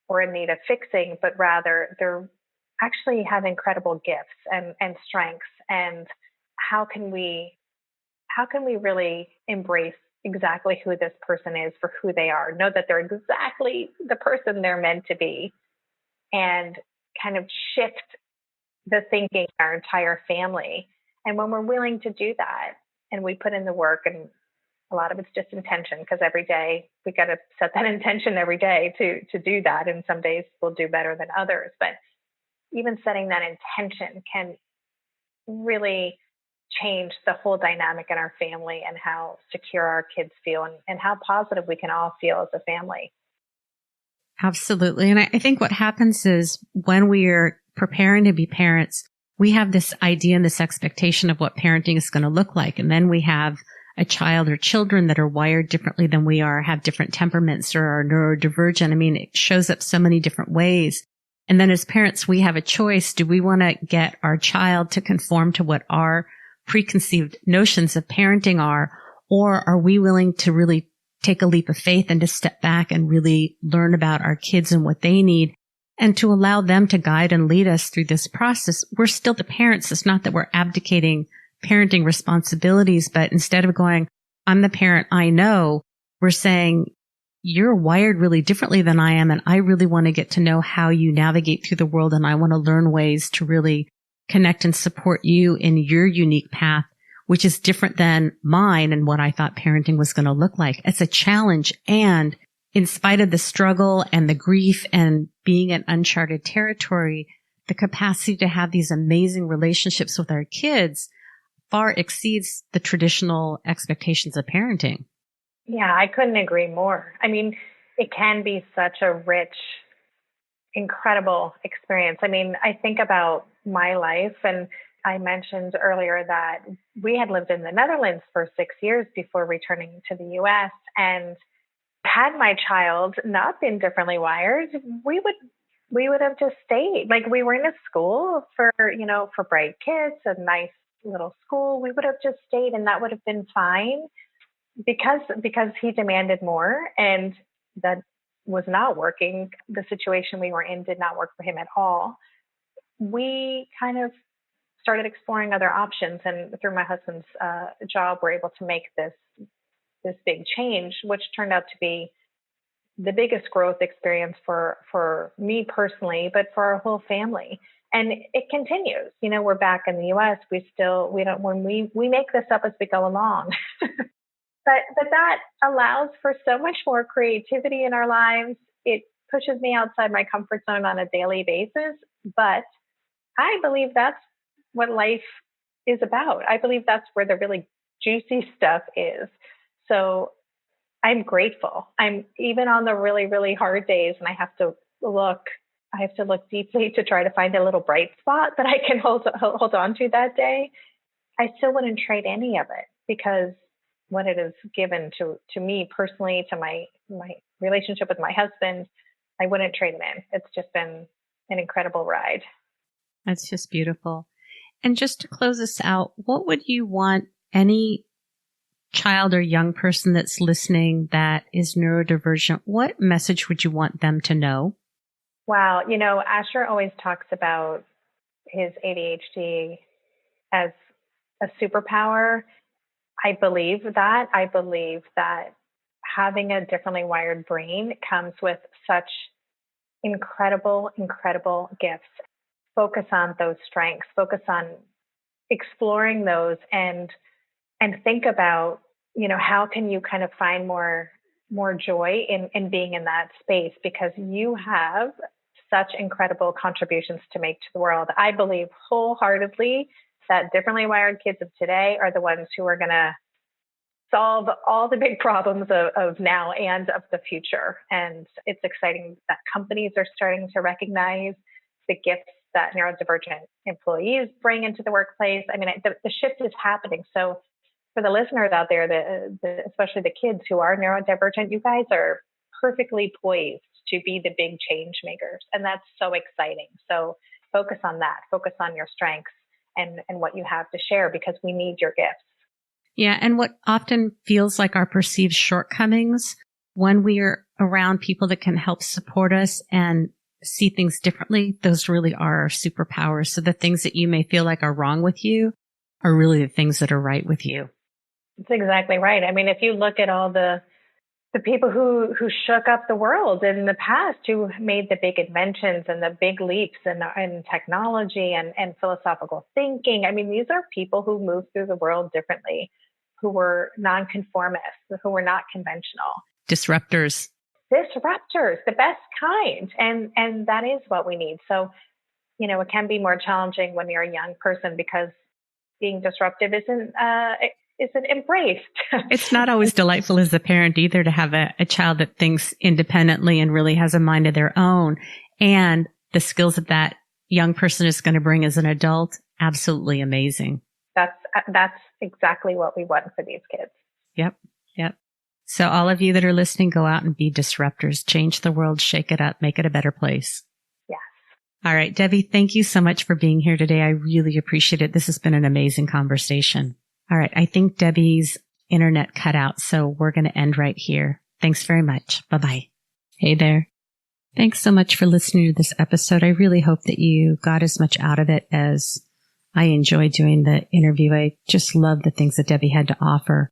B: or in need of fixing, but rather they're actually have incredible gifts and strengths. And how can we really embrace exactly who this person is for who they are, know that they're exactly the person they're meant to be, and kind of shift the thinking in our entire family. And when we're willing to do that and we put in the work, and a lot of it's just intention, because every day we got to set that intention every day to do that. And some days we'll do better than others. But even setting that intention can really change the whole dynamic in our family and how secure our kids feel and how positive we can all feel as a family.
A: Absolutely. And I think what happens is when we are preparing to be parents, we have this idea and this expectation of what parenting is going to look like. And then we have a child or children that are wired differently than we are, have different temperaments, or are neurodivergent. I mean, it shows up so many different ways. And then as parents, we have a choice. Do we want to get our child to conform to what our preconceived notions of parenting are, or are we willing to really take a leap of faith and to step back and really learn about our kids and what they need, and to allow them to guide and lead us through this process? We're still the parents. It's not that we're abdicating parenting responsibilities, but instead of going, I'm the parent I know, we're saying, you're wired really differently than I am, and I really want to get to know how you navigate through the world, and I want to learn ways to really connect and support you in your unique path, which is different than mine and what I thought parenting was going to look like. It's a challenge. And in spite of the struggle and the grief and being in uncharted territory, the capacity to have these amazing relationships with our kids far exceeds the traditional expectations of parenting.
B: Yeah, I couldn't agree more. I mean, it can be such a rich, incredible experience. I mean, I think about my life, and I mentioned earlier that we had lived in the Netherlands for 6 years before returning to the US. And had my child not been differently wired, we would have just stayed. Like, we were in a school for bright kids, a nice little school. We would have just stayed, and that would have been fine, because he demanded more, and that was not working. The situation we were in did not work for him at all. We kind of started exploring other options, and through my husband's job, we're able to make this big change, which turned out to be the biggest growth experience for me personally, but for our whole family. And it continues. We're back in the US. When we make this up as we go along. But that allows for so much more creativity in our lives. It pushes me outside my comfort zone on a daily basis. But I believe that's what life is about. I believe that's where the really juicy stuff is. So I'm grateful. I'm even on the really, really hard days, and I have to look deeply to try to find a little bright spot that I can hold on to that day. I still wouldn't trade any of it, because what it has given to me personally, to my relationship with my husband, I wouldn't trade them in. It's just been an incredible ride.
A: That's just beautiful. And just to close us out, what would you want any child or young person that's listening that is neurodivergent, what message would you want them to know?
B: Wow. Asher always talks about his ADHD as a superpower. I believe that. I believe that having a differently wired brain comes with such incredible, incredible gifts. Focus on those strengths, focus on exploring those and think about, how can you kind of find more joy in being in that space, because you have such incredible contributions to make to the world. I believe wholeheartedly that differently wired kids of today are the ones who are going to solve all the big problems of now and of the future. And it's exciting that companies are starting to recognize the gifts that neurodivergent employees bring into the workplace. I mean, the shift is happening. So for the listeners out there, especially the kids who are neurodivergent, you guys are perfectly poised to be the big change makers. And that's so exciting. So focus on that, focus on your strengths and what you have to share, because we need your gifts.
A: Yeah. And what often feels like our perceived shortcomings, when we are around people that can help support us and see things differently, those really are our superpowers. So the things that you may feel like are wrong with you are really the things that are right with you.
B: That's exactly right. I mean, if you look at all the people who shook up the world in the past, who made the big inventions and the big leaps in technology and philosophical thinking, I mean, these are people who moved through the world differently, who were nonconformists, who were not conventional.
A: Disruptors, the best kind. And that is what we need. So, it can be more challenging when you're a young person, because being disruptive isn't embraced. It's not always delightful as a parent either to have a child that thinks independently and really has a mind of their own. And the skills that young person is going to bring as an adult, absolutely amazing.
B: That's exactly what we want for these kids.
A: Yep. So all of you that are listening, go out and be disruptors. Change the world, shake it up, make it a better place.
B: Yes.
A: All right, Debbie, thank you so much for being here today. I really appreciate it. This has been an amazing conversation. All right, I think Debbie's internet cut out, so we're going to end right here. Thanks very much. Bye-bye. Hey there. Thanks so much for listening to this episode. I really hope that you got as much out of it as I enjoyed doing the interview. I just love the things that Debbie had to offer.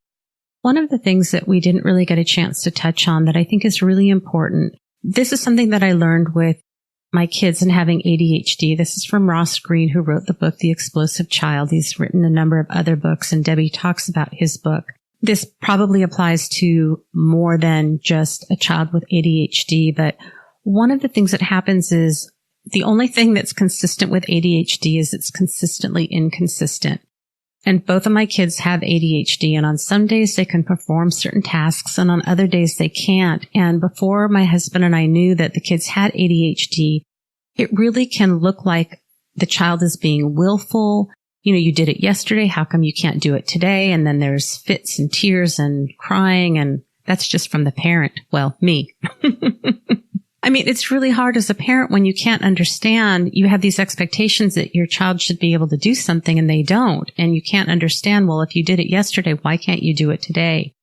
A: One of the things that we didn't really get a chance to touch on that I think is really important, this is something that I learned with my kids and having ADHD. This is from Ross Greene, who wrote the book, The Explosive Child. He's written a number of other books, and Debbie talks about his book. This probably applies to more than just a child with ADHD, but one of the things that happens is the only thing that's consistent with ADHD is it's consistently inconsistent. And both of my kids have ADHD, and on some days they can perform certain tasks and on other days they can't. And before my husband and I knew that the kids had ADHD, it really can look like the child is being willful. You did it yesterday. How come you can't do it today? And then there's fits and tears and crying, and that's just from the parent. Well, me. I mean, it's really hard as a parent when you can't understand. You have these expectations that your child should be able to do something and they don't. And you can't understand, well, if you did it yesterday, why can't you do it today?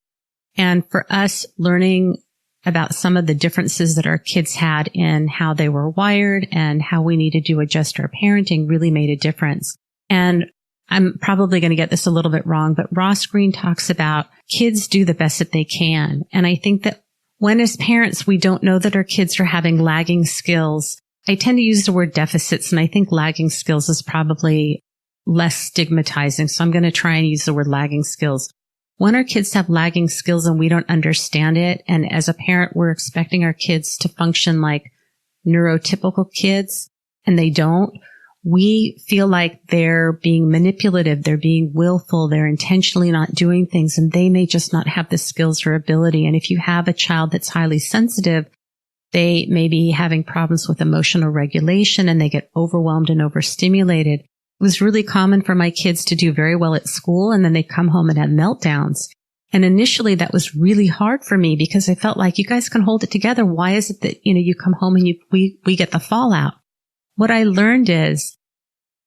A: And for us, learning about some of the differences that our kids had in how they were wired and how we needed to adjust our parenting really made a difference. And I'm probably going to get this a little bit wrong, but Ross Greene talks about kids do the best that they can. And I think that when as parents, we don't know that our kids are having lagging skills, I tend to use the word deficits, and I think lagging skills is probably less stigmatizing. So I'm going to try and use the word lagging skills. When our kids have lagging skills and we don't understand it, and as a parent, we're expecting our kids to function like neurotypical kids, and they don't, we feel like they're being manipulative, they're being willful, they're intentionally not doing things, and they may just not have the skills or ability. And if you have a child that's highly sensitive, they may be having problems with emotional regulation and they get overwhelmed and overstimulated. It was really common for my kids to do very well at school, and then they come home and have meltdowns. And initially that was really hard for me because I felt like you guys can hold it together. Why is it that, you come home and we get the fallout? What I learned is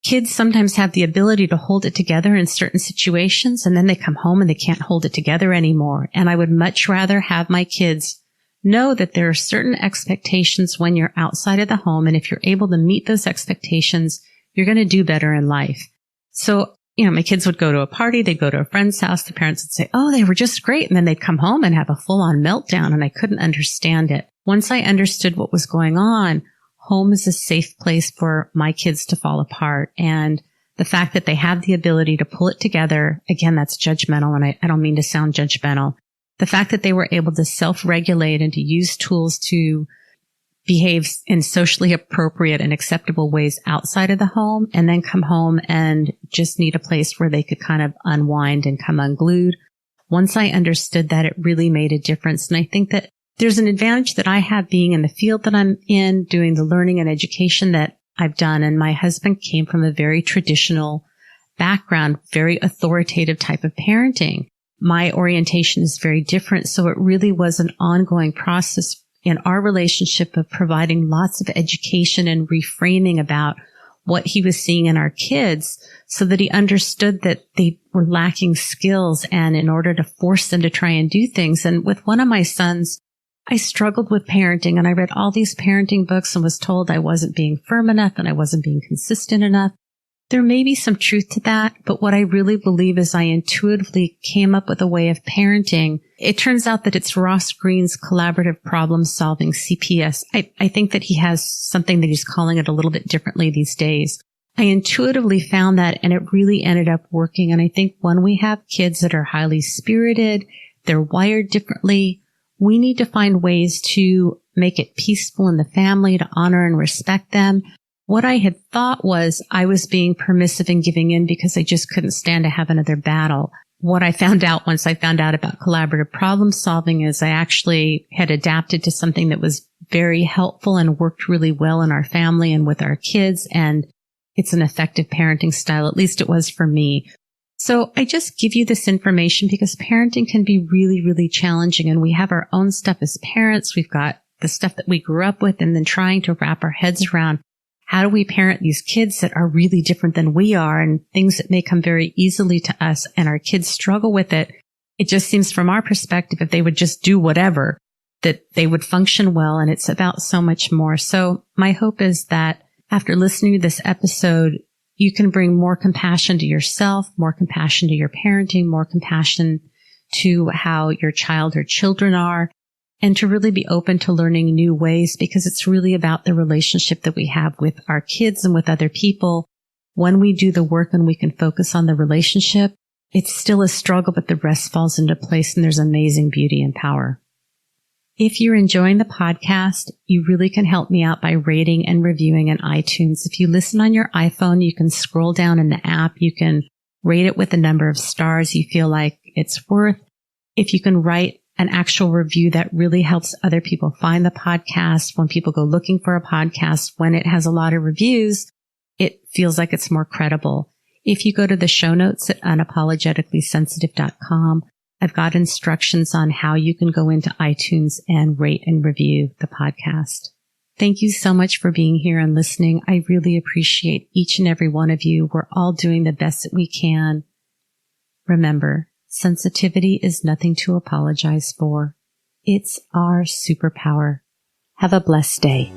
A: kids sometimes have the ability to hold it together in certain situations, and then they come home and they can't hold it together anymore. And I would much rather have my kids know that there are certain expectations when you're outside of the home. And if you're able to meet those expectations, you're going to do better in life. So, my kids would go to a party, they'd go to a friend's house, the parents would say, oh, they were just great. And then they'd come home and have a full-on meltdown, and I couldn't understand it. Once I understood what was going on, home is a safe place for my kids to fall apart. And the fact that they have the ability to pull it together, again, that's judgmental, and I don't mean to sound judgmental. The fact that they were able to self-regulate and to use tools to behave in socially appropriate and acceptable ways outside of the home, and then come home and just need a place where they could kind of unwind and come unglued. Once I understood that, it really made a difference. And I think that there's an advantage that I have being in the field that I'm in, doing the learning and education that I've done. And my husband came from a very traditional background, very authoritative type of parenting. My orientation is very different. So it really was an ongoing process in our relationship of providing lots of education and reframing about what he was seeing in our kids so that he understood that they were lacking skills, and in order to force them to try and do things. And with one of my sons, I struggled with parenting, and I read all these parenting books and was told I wasn't being firm enough and I wasn't being consistent enough. There may be some truth to that, but what I really believe is I intuitively came up with a way of parenting. It turns out that it's Ross Greene's collaborative problem solving, CPS. I think that he has something that he's calling it a little bit differently these days. I intuitively found that, and it really ended up working. And I think when we have kids that are highly spirited, they're wired differently, we need to find ways to make it peaceful in the family, to honor and respect them. What I had thought was I was being permissive and giving in because I just couldn't stand to have another battle. What I found out once I found out about collaborative problem solving is I actually had adapted to something that was very helpful and worked really well in our family and with our kids. And it's an effective parenting style. At least it was for me. So I just give you this information because parenting can be really, really challenging. And we have our own stuff as parents. We've got the stuff that we grew up with, and then trying to wrap our heads around how do we parent these kids that are really different than we are, and things that may come very easily to us and our kids struggle with it. It just seems from our perspective, if they would just do whatever, that they would function well. And it's about so much more. So my hope is that after listening to this episode, you can bring more compassion to yourself, more compassion to your parenting, more compassion to how your child or children are, and to really be open to learning new ways, because it's really about the relationship that we have with our kids and with other people. When we do the work and we can focus on the relationship, it's still a struggle, but the rest falls into place, and there's amazing beauty and power. If you're enjoying the podcast, you really can help me out by rating and reviewing in iTunes. If you listen on your iPhone, you can scroll down in the app. You can rate it with the number of stars you feel like it's worth. If you can write an actual review, that really helps other people find the podcast. When people go looking for a podcast, when it has a lot of reviews, it feels like it's more credible. If you go to the show notes at unapologeticallysensitive.com, I've got instructions on how you can go into iTunes and rate and review the podcast. Thank you so much for being here and listening. I really appreciate each and every one of you. We're all doing the best that we can. Remember, sensitivity is nothing to apologize for. It's our superpower. Have a blessed day.